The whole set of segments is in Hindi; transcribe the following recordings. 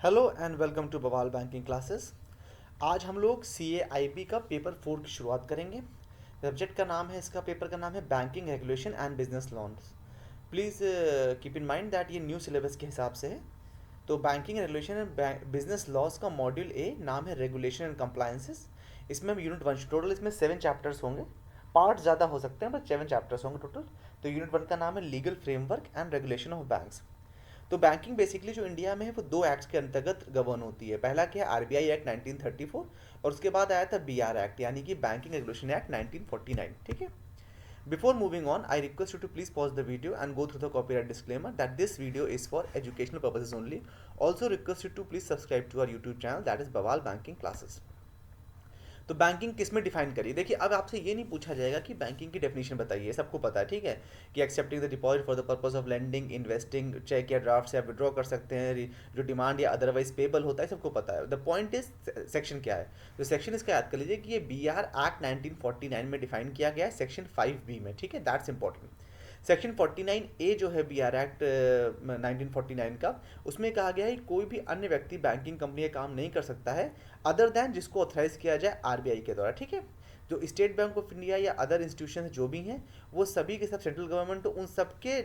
हेलो एंड वेलकम टू बवाल बैंकिंग क्लासेस। आज हम लोग CAIB का पेपर 4 की शुरुआत करेंगे। सब्जेक्ट का नाम है, इसका पेपर का नाम है banking regulation and business laws. Please keep in mind that ये न्यू सिलेबस के हिसाब से है। तो banking regulation and business laws का मॉड्यूल ए नाम है रेगुलेशन एंड कंप्लायंसेस। इसमें हम यूनिट 1 टोटल इसमें 7 चैप्टर्स होंगे। पार्ट ज़्यादा हो सकते हैं बट 7 चैप्टर्स होंगे टोटल। तो यूनिट 1 का नाम है legal framework and regulation of banks. तो बैंकिंग बेसिकली जो इंडिया में है वो दो एक्ट्स के अंतर्गत गवर्न होती है। पहला क्या है, RBI एक्ट 1934, और उसके बाद आया था BR एक्ट यानी कि बैंकिंग रेगुलेशन एक्ट 1949। ठीक है। Before moving on, I request you to please pause the video and go through the copyright disclaimer that this video is for educational purposes only. Also request you to please subscribe to our YouTube channel that is Bawal banking classes. तो बैंकिंग किस में डिफाइन करिए। देखिए, अब आपसे ये नहीं पूछा जाएगा कि बैंकिंग की डेफिनेशन बताइए, सबको पता है। ठीक है कि accepting the deposit for the purpose of lending, investing, cheque या ड्राफ्ट से आप विड्रॉ कर सकते हैं, जो डिमांड या अदरवाइज पेबल होता है, सबको पता है। द पॉइंट इज सेक्शन क्या है। तो सेक्शन इसका याद कर लीजिए कि ये BR एक्ट 1949 में डिफाइन किया गया है सेक्शन 5B में। ठीक है, दैट्स इंपॉर्टेंट। सेक्शन 49A जो है BR एक्ट 1949 का, उसमें कहा गया है कि कोई भी अन्य व्यक्ति बैंकिंग कंपनी का काम नहीं कर सकता है अदर दैन जिसको ऑथराइज किया जाए RBI के द्वारा। ठीक है। जो स्टेट बैंक ऑफ इंडिया या अदर इंस्टीट्यूशन जो भी हैं, वो सभी के सब सेंट्रल गवर्नमेंट, तो उन सबके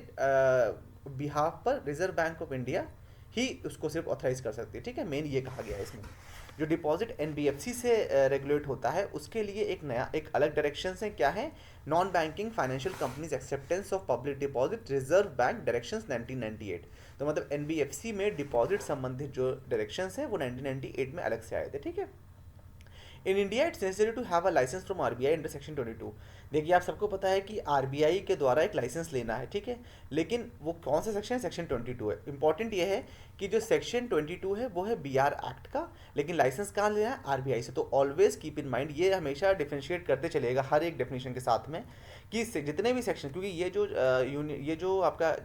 बिहाफ पर रिजर्व बैंक ऑफ इंडिया ही उसको सिर्फ ऑथराइज कर सकती है। ठीक है, मेन ये कहा गया है इसमें। जो डिपॉजिट NBFC से रेगुलेट होता है, उसके लिए एक अलग डायरेक्शन है। क्या है, non banking financial companies acceptance of public deposit reserve bank directions 1998। तो मतलब NBFC में डिपॉजिट संबंधित जो डायरेक्शंस हैं वो 1998 में अलग से आए थे। ठीक है। In India it's necessary to have a licence from RBI under section 22। देखिए, आप सबको पता है कि RBI के द्वारा एक लाइसेंस लेना है। ठीक है, लेकिन वो कौन सा सेक्शन है, सेक्शन 22 है। इंपॉर्टेंट ये है कि जो सेक्शन 22 है वो है BR एक्ट का, लेकिन लाइसेंस कहाँ लेना है, RBI से। तो ऑलवेज कीप इन माइंड, ये हमेशा डिफ्रेंशिएट करते चलेगा हर एक डेफिनेशन के साथ में कि जितने भी सेक्शन, क्योंकि ये जो आपका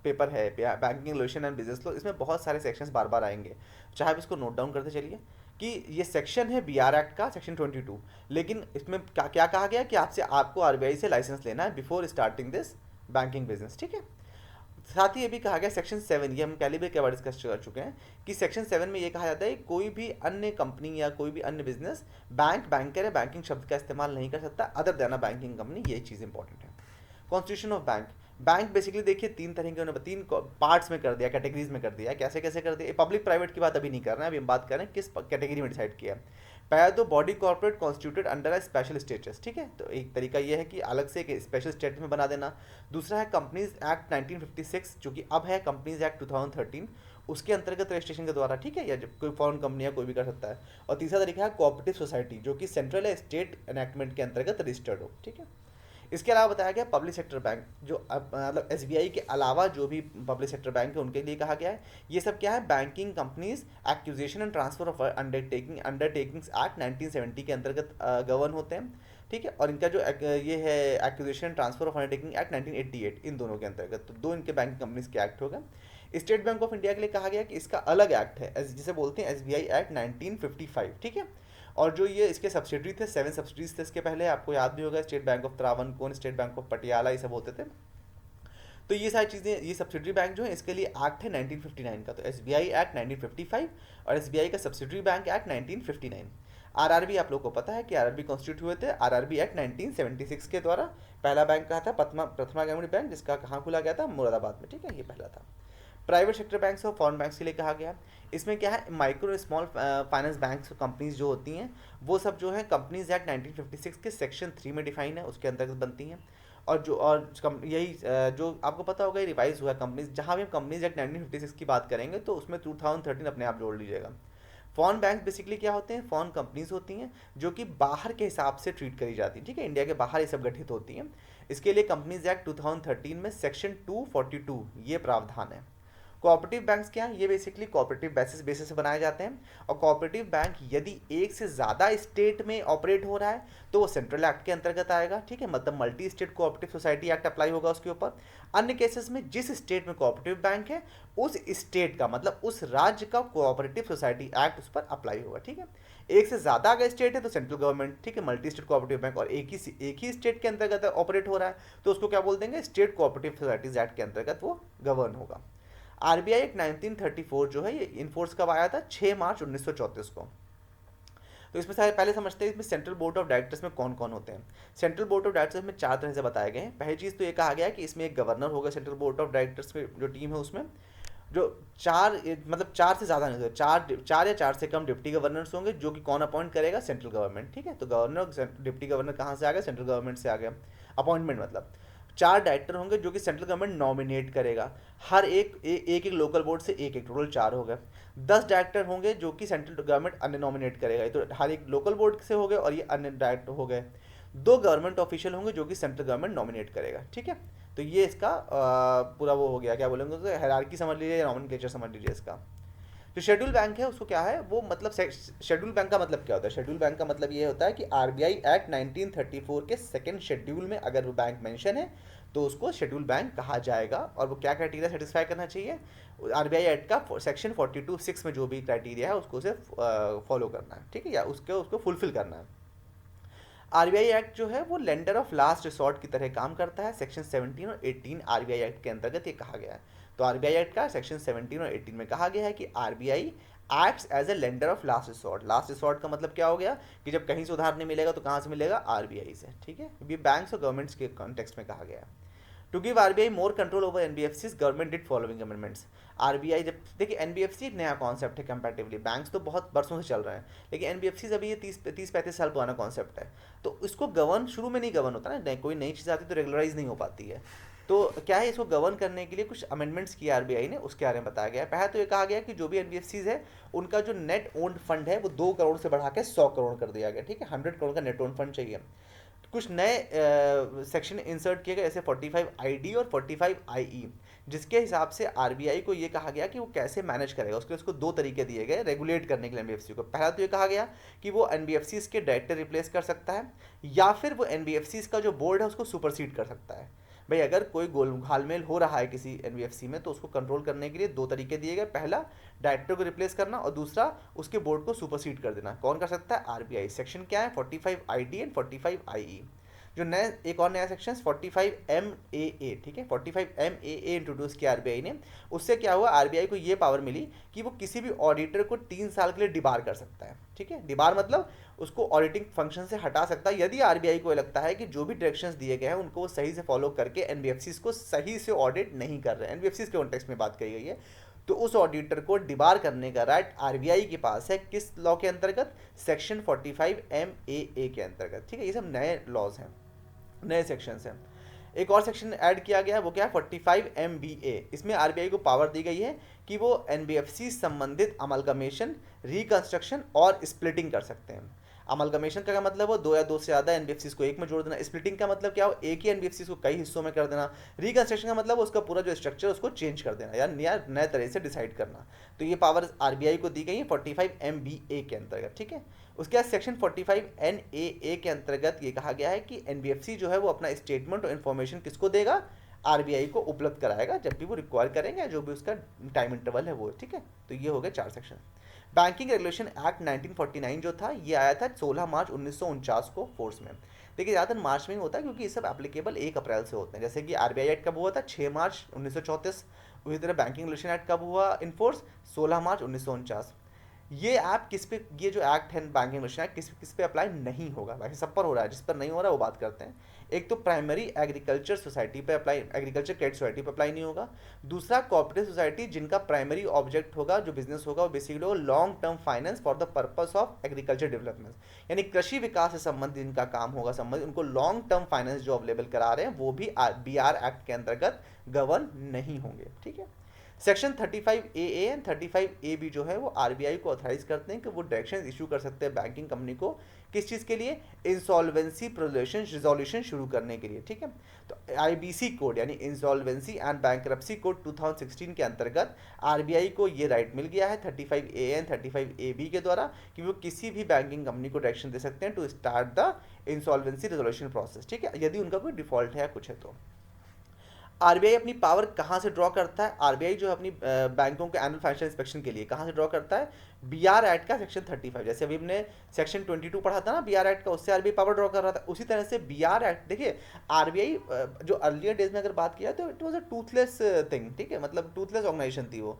पेपर है banking regulation and business law, इसमें बहुत सारे सेक्शंस बार बार आएंगे। चाहे आप इसको नोट डाउन करते चलिए कि ये सेक्शन है BR एक्ट का सेक्शन 22, लेकिन इसमें क्या क्या कहा गया कि आपको RBI से लाइसेंस लेना है before starting this banking business. ठीक है। साथ ही ये भी कहा गया सेक्शन 7, ये हम पहले भी कई बार डिस्कस कर चुके हैं कि सेक्शन 7 में ये कहा जाता है कि कोई भी अन्य कंपनी या कोई भी अन्य बिजनेस बैंकर या बैंकिंग शब्द का इस्तेमाल नहीं कर सकता other than a banking company. ये चीज़ इंपॉर्टेंट है। Constitution of bank. Bank basically देखिए 3 तरह के उन्होंने 3 पार्ट्स में कर दिया, कैटेगरीज में कर दिया। कैसे कैसे कर दिया, पब्लिक प्राइवेट की बात अभी नहीं कर रहे हैं, अभी हम बात कर रहे हैं किस कैटेगरी में डिसाइड किया है। पहला तो body corporate constituted under a special status. ठीक है, तो एक तरीका यह है कि अलग से एक स्पेशल स्टेटस में बना देना। दूसरा है कंपनीज एक्ट 1956, जो कि अब है कंपनीज एक्ट 2013, उसके अंतर्गत रजिस्ट्रेशन के द्वारा। ठीक है, या जब कोई फॉरेन कंपनी या कोई भी कर सकता है। और तीसरा तरीका है कोऑपरेटिव सोसाइटी, जो कि सेंट्रल या स्टेट एनैक्टमेंट के अंतर्गत रजिस्टर्ड हो। ठीक है। इसके अलावा बताया गया पब्लिक सेक्टर बैंक, जो मतलब SBI के अलावा जो भी पब्लिक सेक्टर बैंक है उनके लिए कहा गया है। ये सब क्या है, banking companies acquisition and transfer of undertakings act 1970 के अंतर्गत गवर्न होते हैं। ठीक है, और इनका जो ये है acquisition transfer of undertaking act 1988, इन दोनों के अंतर्गत तो दो इनके बैंकिंग कंपनीज के एक्ट होगा। स्टेट बैंक ऑफ इंडिया के लिए कहा गया कि इसका अलग एक्ट है, जिसे बोलते हैं SBI एक्ट 1955। ठीक है। और जो ये इसके सब्सिडरी थे, 7 सब्सिडीज थे इसके पहले, आपको याद भी होगा, state bank of Travancore, state bank of Patiala, ये सब होते थे। तो ये सारी चीज़ें, ये सब्सिडरी बैंक जो है इसके लिए एक्ट है 1959 का। तो SBI एक्ट 1955 और SBI का सब्सिडरी बैंक एक्ट 1959। RRB आप लोग को पता है कि RRB कॉन्स्टिट्यूट हुए थे RRB एक्ट 1976 के द्वारा। पहला बैंक कहा था प्रथमा ग्रामीण बैंक, जिसका कहाँ खुला गया था, मुरादाबाद में। ठीक है, ये पहला था। प्राइवेट सेक्टर बैंक्स और फॉरेन बैंक्स के लिए कहा गया। इसमें क्या है, micro small finance banks companies जो होती हैं, वो सब जो है कंपनीज एक्ट 1956 के सेक्शन 3 में डिफाइन है, उसके अंतर्गत बनती हैं। और यही जो आपको पता होगा, ये रिवाइज हुआ है कंपनीज, जहाँ भी हम कंपनीज एक्ट 1956 की बात करेंगे तो उसमें 2013 अपने आप जोड़ लीजिएगा। फॉरेन बैंक बेसिकली क्या होते हैं, फॉरेन कंपनीज होती हैं जो कि बाहर के हिसाब से ट्रीट करी जाती हैं। ठीक है, इंडिया के बाहर ये सब गठित होती हैं। इसके लिए कंपनीज एक्ट 2013 में सेक्शन 242 ये प्रावधान है। कोऑपरेटिव बैंक्स क्या हैं, ये बेसिकली कोऑपरेटिव बेसिस से बनाए जाते हैं। और कोऑपरेटिव बैंक यदि एक से ज़्यादा स्टेट में ऑपरेट हो रहा है तो वो सेंट्रल एक्ट के अंतर्गत आएगा। ठीक है, मतलब multi state cooperative society act apply होगा उसके ऊपर। अन्य केसेस में जिस स्टेट में कोऑपरेटिव बैंक है, उस स्टेट का मतलब उस राज्य का कोऑपरेटिव सोसाइटी एक्ट उस पर अप्लाई होगा। ठीक है, एक से ज़्यादा अगर स्टेट है तो सेंट्रल गवर्नमेंट। ठीक है, मल्टी स्टेट कोऑपरेटिव बैंक, और एक ही स्टेट के अंतर्गत ऑपरेट हो रहा है तो उसको क्या बोल देंगे, स्टेट कोऑपरेटिव सोसाइटीज एक्ट के अंतर्गत वो गवर्न होगा। आरबीआई एक्ट 1934 जो है ये इन्फोर्स कब आया था? 6 मार्च 1934 को। तो इसमें सारे पहले समझते हैं इसमें सेंट्रल बोर्ड ऑफ डायरेक्टर्स में कौन कौन होते हैं। सेंट्रल बोर्ड ऑफ डायरेक्टर्स में 4 तरह से बताए गए हैं। पहली चीज़ तो ये कहा गया है कि इसमें एक गवर्नर होगा सेंट्रल बोर्ड ऑफ डायरेक्टर्स की जो टीम है उसमें, जो मतलब 4 से ज़्यादा नहीं होते, 4 या 4 से कम डिप्टी गवर्नर्स होंगे, जो कि कौन अपॉइंट करेगा? Central government. ठीक है, तो गवर्नर डिप्टी गवर्नर कहाँ से आ गया? सेंट्रल गवर्नमेंट से आ गया अपॉइंटमेंट मतलब। 4 डायरेक्टर होंगे जो कि सेंट्रल गवर्नमेंट नॉमिनेट करेगा, हर एक लोकल बोर्ड से एक एक, टोटल 4 हो गए। 10 डायरेक्टर होंगे जो कि सेंट्रल गवर्नमेंट अन्य नॉमिनेट करेगा, ये तो हर एक लोकल बोर्ड से हो गए और ये अन्य डायरेक्टर हो गए। 2 गवर्नमेंट ऑफिशियल होंगे जो कि सेंट्रल गवर्नमेंट नॉमिनेट करेगा। ठीक है, तो ये इसका पूरा वो हो गया, क्या बोलेंगे तो हायरार्की समझ लीजिए या नॉमेनक्लेचर समझ लीजिए इसका। जो शेड्यूल बैंक है उसको क्या है वो, मतलब शेड्यूल बैंक का मतलब क्या होता है? शेड्यूल बैंक का मतलब ये होता है कि आरबीआई एक्ट 1934 के सेकंड शेड्यूल में अगर वो बैंक मेंशन है तो उसको शेड्यूल बैंक कहा जाएगा। और वो क्या क्राइटेरिया सेटिस्फाई करना चाहिए? आरबीआई एक्ट का सेक्शन 42(6) में जो भी क्राइटेरिया है उसको उसे फॉलो करना है। ठीक है, या उसको फुलफिल करना है। आरबीआई एक्ट जो है वो लेंडर ऑफ लास्ट रिसोर्ट की तरह काम करता है। सेक्शन 17 और 18 आरबीआई एक्ट के अंतर्गत ये कहा गया है। तो आरबीआई एक्ट का सेक्शन 17 और 18 में कहा गया है कि RBI acts as a lender of last resort. Last resort का मतलब क्या हो गया कि जब कहीं से उधार नहीं मिलेगा तो कहाँ से मिलेगा? आरबीआई से। ठीक है, ये बैंक्स और गवर्नमेंट्स के कॉन्टेक्स्ट में कहा गया है। To give RBI more control over NBFCs, government did following amendments. RBI जब देखिए, एनबीएफसी एक नया कॉन्सेप्ट है कंपैरेटिवली, बैंक्स तो बहुत बरसों से चल रहे हैं, लेकिन एनबीएफसी अभी ये 30-35 साल पुराना कॉन्सेप्ट है। तो इसको गवर्न शुरू में नहीं गवर्न होता ना, कोई नई चीज़ आती तो रेगुलराइज नहीं हो पाती है। तो क्या है, इसको गवर्न करने के लिए कुछ अमेंडमेंट्स किए आरबीआई ने, उसके बारे में बताया गया है। पहले तो ये कहा गया कि जो भी एनबीएफसीज है उनका जो नेट ओन्ड फंड है वो 2 करोड़ से बढ़ा के 100 करोड़ कर दिया गया। ठीक है, 100 करोड़ का नेट ओन्ड फंड चाहिए। कुछ नए सेक्शन इंसर्ट किए गए जैसे 45 आईडी और 45 आईई, जिसके हिसाब से आरबीआई को ये कहा गया कि वो कैसे मैनेज करेगा। उसके उसको 2 तरीके दिए गए रेगुलेट करने के लिए एनबीएफसी को। पहला तो ये कहा गया कि वो एनबीएफसी के डायरेक्टर रिप्लेस कर सकता है, या फिर वो एनबीएफसी का जो बोर्ड है उसको सुपरसीड कर सकता है। भाई अगर कोई गोल घालमेल हो रहा है किसी एनबीएफसी में तो उसको कंट्रोल करने के लिए 2 तरीके दिए गए। पहला, डायरेक्टर को रिप्लेस करना, और दूसरा उसके बोर्ड को सुपरसीड कर देना। कौन कर सकता है? आरबीआई। सेक्शन क्या है? 45 आईडी एंड 45 आईई। जो नया एक और नया सेक्शन 45 MAA। ठीक है, 45 MAA इंट्रोड्यूस किया आरबीआई ने। उससे क्या हुआ, आरबीआई को ये पावर मिली कि वो किसी भी ऑडिटर को 3 साल के लिए डिबार कर सकता है। ठीक है, डिबार मतलब उसको ऑडिटिंग फंक्शन से हटा सकता है यदि आरबीआई को लगता है कि जो भी डायरेक्शंस दिए गए हैं उनको वो सही से फॉलो करके एनबीएफसीज को सही से ऑडिट नहीं कर रहे हैं। एनबीएफसीज के कॉन्टेक्स्ट में बात कही गई है। तो उस ऑडिटर को डिबार करने का राइट आरबीआई के पास है। किस लॉ के अंतर्गत? सेक्शन 45 MAA के अंतर्गत। ठीक है, ये सब नए लॉज हैं, नए सेक्शंस हैं। एक और सेक्शन ऐड किया गया है, वो क्या है? 45 MBA। इसमें आरबीआई को पावर दी गई है कि वो एनबीएफसी संबंधित अमलगमेशन, रिकंस्ट्रक्शन और स्प्लिटिंग कर सकते हैं। अमलगमेशन का क्या मतलब? वो 2 या 2 से ज़्यादा एनबीएफसी को एक में जोड़ देना। स्प्लिटिंग का मतलब क्या हो? एक ही एनबीएफसी को कई हिस्सों में कर देना। रिकंस्ट्रक्शन का मतलब उसका पूरा जो स्ट्रक्चर उसको चेंज कर देना या नए तरह से डिसाइड करना। तो ये पावर आरबीआई को दी गई है 45 MBA के अंतर्गत। ठीक है, उसके बाद सेक्शन 45 NAA के अंतर्गत ये कहा गया है कि एनबीएफसी जो है वो अपना स्टेटमेंट और इन्फॉर्मेशन किसको देगा? आरबीआई को उपलब्ध कराएगा जब भी वो रिक्वायर करेंगे, जो भी उसका टाइम इंटरवल है वो। ठीक है, तो ये हो गए 4 सेक्शन। बैंकिंग रेगुलेशन एक्ट 1949 जो था ये आया था 16 मार्च 1949 को फोर्स में। देखिए ज़्यादातर मार्च में ही होता है क्योंकि ये सब एप्लीकेबल 1 अप्रैल से होते हैं। जैसे कि आरबीआई एक्ट कब हुआ था? 6 मार्च 1934। उसी तरह बैंकिंग रेगुलेशन एक्ट कब हुआ इनफोर्स? 16 मार्च 1949। ये ऐप किस पे, ये जो एक्ट है बैंकिंग रेगुलेशन एक्ट किस पे अप्लाई नहीं होगा? वैसे सब पर हो रहा है, जिस पर नहीं हो रहा है वो बात करते हैं। एक तो प्राइमरी एग्रीकल्चर सोसाइटी पे अप्लाई, एग्रीकल्चर क्रेडिट सोसाइटी पे अप्लाई नहीं होगा। दूसरा, कोऑपरेटिव सोसाइटी जिनका प्राइमरी ऑब्जेक्ट होगा, जो बिजनेस होगा वो बेसिकली होगा long term finance for the purpose of agriculture development, यानी कृषि विकास से संबंधित जिनका काम होगा संबंधित, उनको लॉन्ग टर्म फाइनेंस जो अवेलेबल करा रहे हैं वो भी BR एक्ट के अंतर्गत गवर्न नहीं होंगे। ठीक है, सेक्शन 35A एंड 35AB जो है वो आरबीआई को ऑथराइज करते हैं कि वो डायरेक्शन इशू कर सकते हैं बैंकिंग कंपनी को। किस चीज़ के लिए? इंसॉल्वेंसी रिजोल्यूशन शुरू करने के लिए। ठीक है, तो आईबीसी कोड यानी इंसॉल्वेंसी एंड बैंकरप्सी कोड 2016 के अंतर्गत आरबीआई को ये राइट मिल गया है 35A एंड 35AB के द्वारा कि वो किसी भी बैंकिंग कंपनी को डायरेक्शन दे सकते हैं to start the insolvency resolution process. ठीक है, यदि उनका कोई डिफॉल्ट है या कुछ है तो। आरबीआई अपनी पावर कहाँ से ड्रॉ करता है? आरबीआई जो है अपनी बैंकों के एनुअल फाइनेंशियल इंस्पेक्शन के लिए कहाँ से ड्रॉ करता है? बीआर एक्ट का सेक्शन 35, जैसे अभी हमने सेक्शन 22 पढ़ा था ना बीआर एक्ट का, उससे आरबीआई पावर ड्रॉ कर रहा था। उसी तरह से बीआर एक्ट, देखिए आरबीआई जो अर्लियर डेज में अगर बात किया तो it was a Toothless thing, ठीक है, मतलब टूथलेस ऑर्गेनाइजेशन थी वो,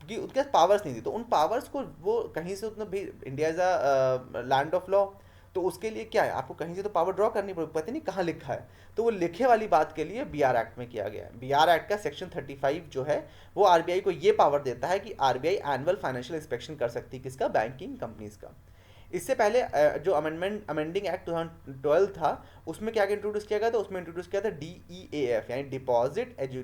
कि उनके पास पावर्स नहीं थी, तो उन पावर्स को वो कहीं से उतना भी, India is a land of law, तो उसके लिए क्या है, आपको कहीं से तो पावर ड्रॉ करनी पड़ेगी, पता नहीं कहाँ लिखा है, तो वो लिखे वाली बात के लिए बीआर एक्ट में किया गया है। बीआर एक्ट का सेक्शन 35 जो है वो आरबीआई को ये पावर देता है कि आरबीआई एनुअल फाइनेंशियल इंस्पेक्शन कर सकती है किसका? बैंकिंग कंपनीज का। इससे पहले जो अमेंडिंग एक्ट 2012 था, उसमें क्या इंट्रोड्यूस किया गया था? उसमें इंट्रोड्यूस किया था DEAF, यानी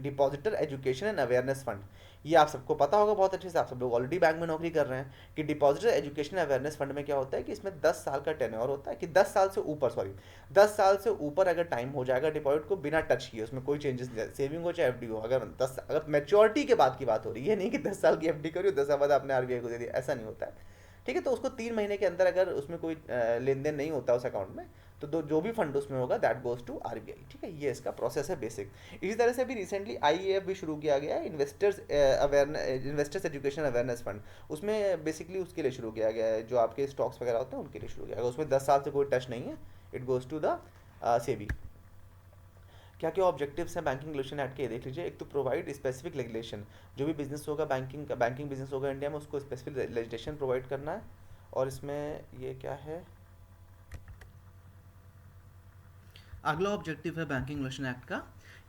depositor education and awareness fund. ये आप सबको पता होगा बहुत अच्छे से, आप सब लोग ऑलरेडी बैंक में नौकरी कर रहे हैं, कि डिपॉजिटर एजुकेशन अवेयरनेस फंड में क्या होता है कि इसमें 10 साल का टेन्योर होता है, कि 10 साल से ऊपर, सॉरी 10 साल से ऊपर अगर टाइम हो जाएगा डिपॉजिट को बिना टच किए, उसमें कोई चेंजेस नहीं, सेविंग हो चाहे एफडी हो, अगर मैच्योरिटी के बाद की बात हो रही है, नहीं कि 10 साल की एफडी करी हो 10 साल बाद आपने आरबीआई को दे दिया, ऐसा नहीं होता है, ठीक है। तो उसको 3 महीने के अंदर अगर उसमें कोई लेन देन नहीं होता उस अकाउंट में, तो जो भी फंड उसमें होगा दैट गोज टू आरबीआई, ठीक है। ये इसका प्रोसेस है बेसिक। इसी तरह से अभी रिसेंटली आईएएफ भी शुरू किया गया है, इन्वेस्टर्स एजुकेशन अवेयरनेस फंड, उसमें बेसिकली उसके लिए शुरू किया गया है, जो आपके स्टॉक्स वगैरह होते हैं उनके लिए शुरू किया गया, उसमें 10 साल से कोई टच नहीं है, it goes to the SEBI. क्या क्या ऑब्जेक्टिव्स हैं बैंकिंग रेगुलेशन एक्ट के, ये देख लीजिए। एक तो प्रोवाइड स्पेसिफिक लेजिस्लेशन, जो भी बिजनेस होगा, बैंकिंग बिजनेस होगा इंडिया में, उसको स्पेसिफिक लेजिस्लेशन प्रोवाइड करना है। और इसमें ये क्या है, अगला ऑब्जेक्टिव है बैंकिंग रेगुलेशन एक्ट का,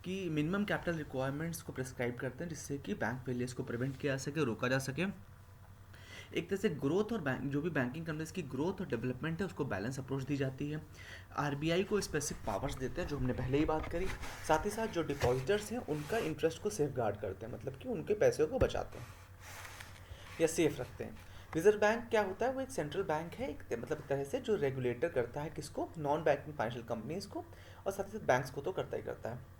कि मिनिमम कैपिटल रिक्वायरमेंट्स को प्रिस्क्राइब करते हैं, जिससे कि बैंक फेलियर्स को प्रिवेंट किया जा सके, रोका जा सके। एक तरह से ग्रोथ और बैंक, जो भी बैंकिंग कंपनीज की ग्रोथ और डेवलपमेंट है उसको बैलेंस अप्रोच दी जाती है। आरबीआई को स्पेसिफिक पावर्स देते हैं, जो हमने पहले ही बात करी। साथ ही साथ जो डिपॉजिटर्स हैं उनका इंटरेस्ट को सेफ गार्ड करते हैं, मतलब कि उनके पैसे को बचाते हैं या सेफ रखते हैं। रिजर्व बैंक क्या होता है? वो एक सेंट्रल बैंक है, एक मतलब एक तरह से जो रेगुलेटर करता है किसको? नॉन बैंकिंग फाइनेंशियल कंपनीज को, और साथ ही साथ बैंक्स को तो करता ही करता है।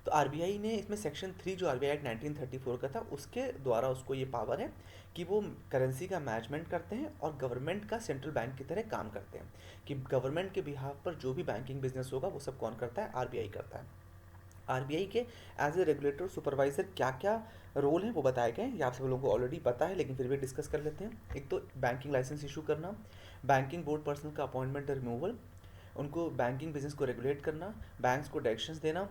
तो आरबीआई ने इसमें सेक्शन 3 जो आरबीआई एक्ट 1934 का था, उसके द्वारा उसको ये पावर है कि वो करेंसी का मैनेजमेंट करते हैं और गवर्नमेंट का सेंट्रल बैंक की तरह काम करते हैं, कि गवर्नमेंट के बिहाफ पर जो भी बैंकिंग बिजनेस होगा वो सब कौन करता है? आरबीआई करता है। आरबीआई के एज ए रेगुलेटर सुपरवाइजर क्या क्या रोल हैं वो बताए गए हैं, ये आप सब लोगों को ऑलरेडी पता है, लेकिन फिर भी डिस्कस कर लेते हैं। एक तो बैंकिंग लाइसेंस इशू करना, बैंकिंग बोर्ड पर्सन का अपॉइंटमेंट रिमूवल, उनको बैंकिंग बिजनेस को रेगुलेट करना, बैंक्स को डायरेक्शंस देना,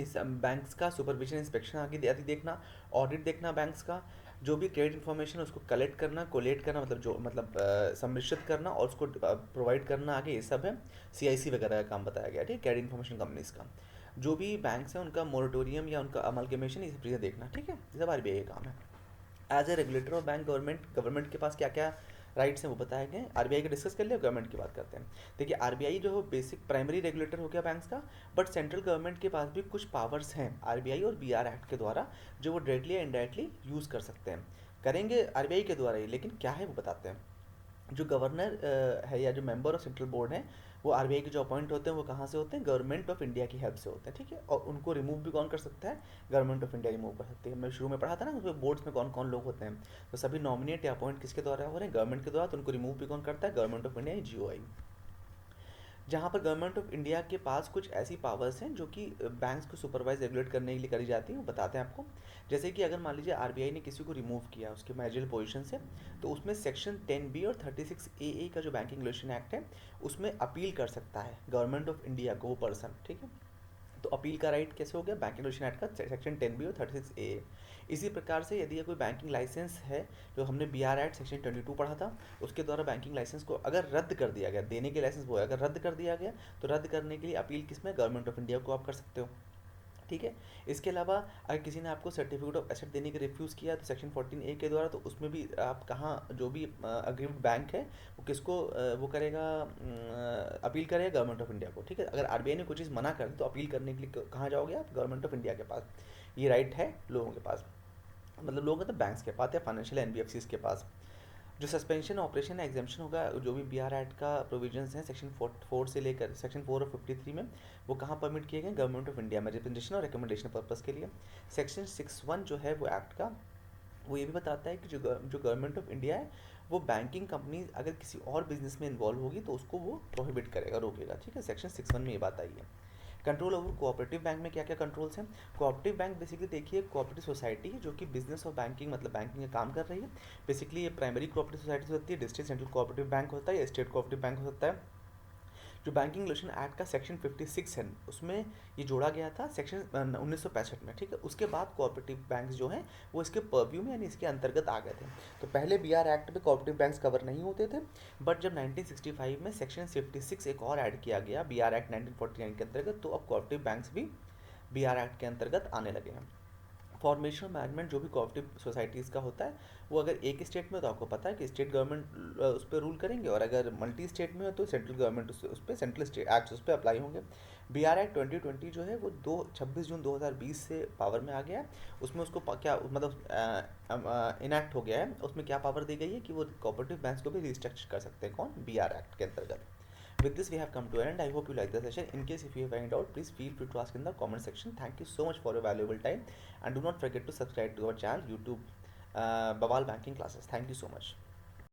इस बैंक्स का सुपरविजन इंस्पेक्शन आगे आदि देखना, ऑडिट देखना बैंक्स का, जो भी क्रेडिट इन्फॉर्मेशन उसको कलेक्ट करना, कोलेट करना, मतलब जो मतलब सम्मिश्रित करना और उसको प्रोवाइड करना आगे, ये सब है। सीआईसी वगैरह का काम बताया गया, ठीक है, क्रेडिट इन्फॉर्मेशन कंपनीज का। जो भी बैंक्स हैं उनका मोरेटोरियम या उनका अमलगमेशन, ये सब चीज़ें देखना, ठीक है, ये सब आरबीआई का काम है। As a regulator of bank, government के पास क्या क्या राइट्स हैं वो बताए गए। आरबीआई का डिस्कस कर लिया, गवर्नमेंट की बात करते हैं। देखिए आरबीआई जो है बेसिक प्राइमरी रेगुलेटर हो गया बैंक्स का, बट सेंट्रल गवर्नमेंट के पास भी कुछ पावर्स हैं आरबीआई और बीआर एक्ट के द्वारा, जो वो डायरेक्टली या इनडायरेक्टली यूज़ कर सकते हैं, करेंगे आरबीआई के द्वारा ही, लेकिन क्या है वो बताते हैं। जो गवर्नर है या जो मेंबर ऑफ सेंट्रल बोर्ड है, वो आरबीआई के जो अपॉइंट होते हैं वो कहाँ से होते हैं? गवर्नमेंट ऑफ इंडिया की हेल्प से होते हैं, ठीक है। और उनको रिमूव भी कौन कर सकता है? गवर्नमेंट ऑफ इंडिया रिमूव कर सकती है। मैं शुरू में पढ़ा था ना उसमें बोर्ड्स में कौन कौन लोग होते हैं, तो सभी नॉमिनेट या अपॉइंट किसके द्वारा हो रहे हैं? गवर्नमेंट के द्वारा, तो उनको रिमूव भी कौन करता है? Government of India, GOI. जहाँ पर गवर्नमेंट ऑफ इंडिया के पास कुछ ऐसी पावर्स हैं जो कि बैंक्स को सुपरवाइज रेगुलेट करने के लिए करी जाती हैं, वो बताते हैं आपको। जैसे कि अगर मान लीजिए आरबीआई ने किसी को रिमूव किया उसके मैनेजरियल पोजीशन से, तो उसमें सेक्शन 10B और 36AA का जो बैंकिंग रेगुलेशन एक्ट है, उसमें अपील कर सकता है गवर्नमेंट ऑफ इंडिया को वो पर्सन, ठीक है। तो अपील का राइट कैसे हो गया? बैंकिंग रेगुलेशन एक्ट का सेक्शन 10B और 36AA। इसी प्रकार से यदि कोई बैंकिंग लाइसेंस है, जो हमने बीआर एक्ट सेक्शन 22 पढ़ा था, उसके द्वारा बैंकिंग लाइसेंस को अगर रद्द कर दिया गया, देने के लाइसेंस वो है, अगर रद्द कर दिया गया, तो रद्द करने के लिए अपील किस में? गवर्नमेंट ऑफ इंडिया को आप कर सकते हो, ठीक है। इसके अलावा अगर किसी ने आपको सर्टिफिकेट ऑफ एसेट देने के रिफ्यूज़ किया तो सेक्शन 14A के द्वारा, तो उसमें भी आप कहाँ, जो भी अग्रीव्ड बैंक है वो किसको वो करेगा, अपील करेगा? गवर्नमेंट ऑफ इंडिया को, ठीक है। अगर आरबीआई ने कोई चीज़ मना कर दी तो अपील करने के लिए कहाँ जाओगे आप? गवर्नमेंट ऑफ इंडिया के पास। ये राइट है लोगों के पास, मतलब लोग मतलब बैंक्स के पास या फाइनेंशियल एनबीएफसीज के पास। जो सस्पेंशन ऑपरेशन एग्जामेशन होगा, जो भी बीआर एक्ट का प्रोविजंस हैं सेक्शन 4 से लेकर सेक्शन 4 और 53 में, वो कहाँ परमिट किए गए? गवर्नमेंट ऑफ इंडिया में, रिप्रेजेंटेशन और रिकमेंडेशन पर्पस के लिए। सेक्शन 61 जो है वो एक्ट का, वो ये भी बताता है कि जो गवर्नमेंट ऑफ इंडिया है वो बैंकिंग कंपनी अगर किसी और बिजनेस में इन्वॉल्व होगी तो उसको वो प्रोहिबिट करेगा, रोकेगा, ठीक है। सेक्शन 61 में ये बात आई है। कंट्रोल ओवर कोऑपरेटिव बैंक में क्या क्या कंट्रोल्स हैं? कोऑपरेटिव बैंक बेसिकली देखिए कोऑपरेटिव सोसाइटी है जो कि बिजनेस और बैंकिंग मतलब बैंकिंग का काम कर रही है। बेसिकली ये प्राइमरी कोऑपरेटिव सोसाइटी होती है, डिस्ट्रिक्ट सेंट्रल कोऑपरेटिव बैंक होता है या स्टेट कोऑपरेटिव बैंक हो सकता है। जो बैंकिंग रेगुलेशन एक्ट का सेक्शन 56 है उसमें ये जोड़ा गया था सेक्शन 1965 में, ठीक है। उसके बाद कोऑपरेटिव बैंक्स जो हैं वो इसके पर्व्यू में यानी इसके अंतर्गत आ गए थे। तो पहले बीआर एक्ट में कोऑपरेटिव बैंक्स कवर नहीं होते थे, बट जब 1965 में सेक्शन 56 एक और ऐड किया गया बीआर एक्ट 1949 के अंतर्गत, तो अब कोऑपरेटिव बैंक्स भी बीआर एक्ट के अंतर्गत आने लगे हैं। फॉर्मेशन मैनेजमेंट जो भी कोऑपरेटिव सोसाइटीज़ का होता है वो अगर एक स्टेट में तो आपको पता है कि स्टेट गवर्नमेंट उस पर रूल करेंगे, और अगर मल्टी स्टेट में हो तो सेंट्रल गवर्नमेंट उस पर सेंट्रल स्टेट एक्ट उस पर अप्लाई होंगे। बी आर एक्ट 2020 जो है वो 26 जून 2020 से पावर में आ गया है। उसमें उसको क्या मतलब इनैक्ट हो गया है, उसमें क्या पावर दी गई है कि वो कोऑपरेटिव बैंक्स को भी रिस्ट्रक्चर कर सकते हैं, कौन? बी आर एक्ट के अंतर्गत। With this, we have come to an end. I hope you like the session. In case if you have any doubt, please feel free to ask in the comment section. Thank you so much for your valuable time, and do not forget to subscribe to our channel YouTube, Bawal Banking Classes. Thank you so much.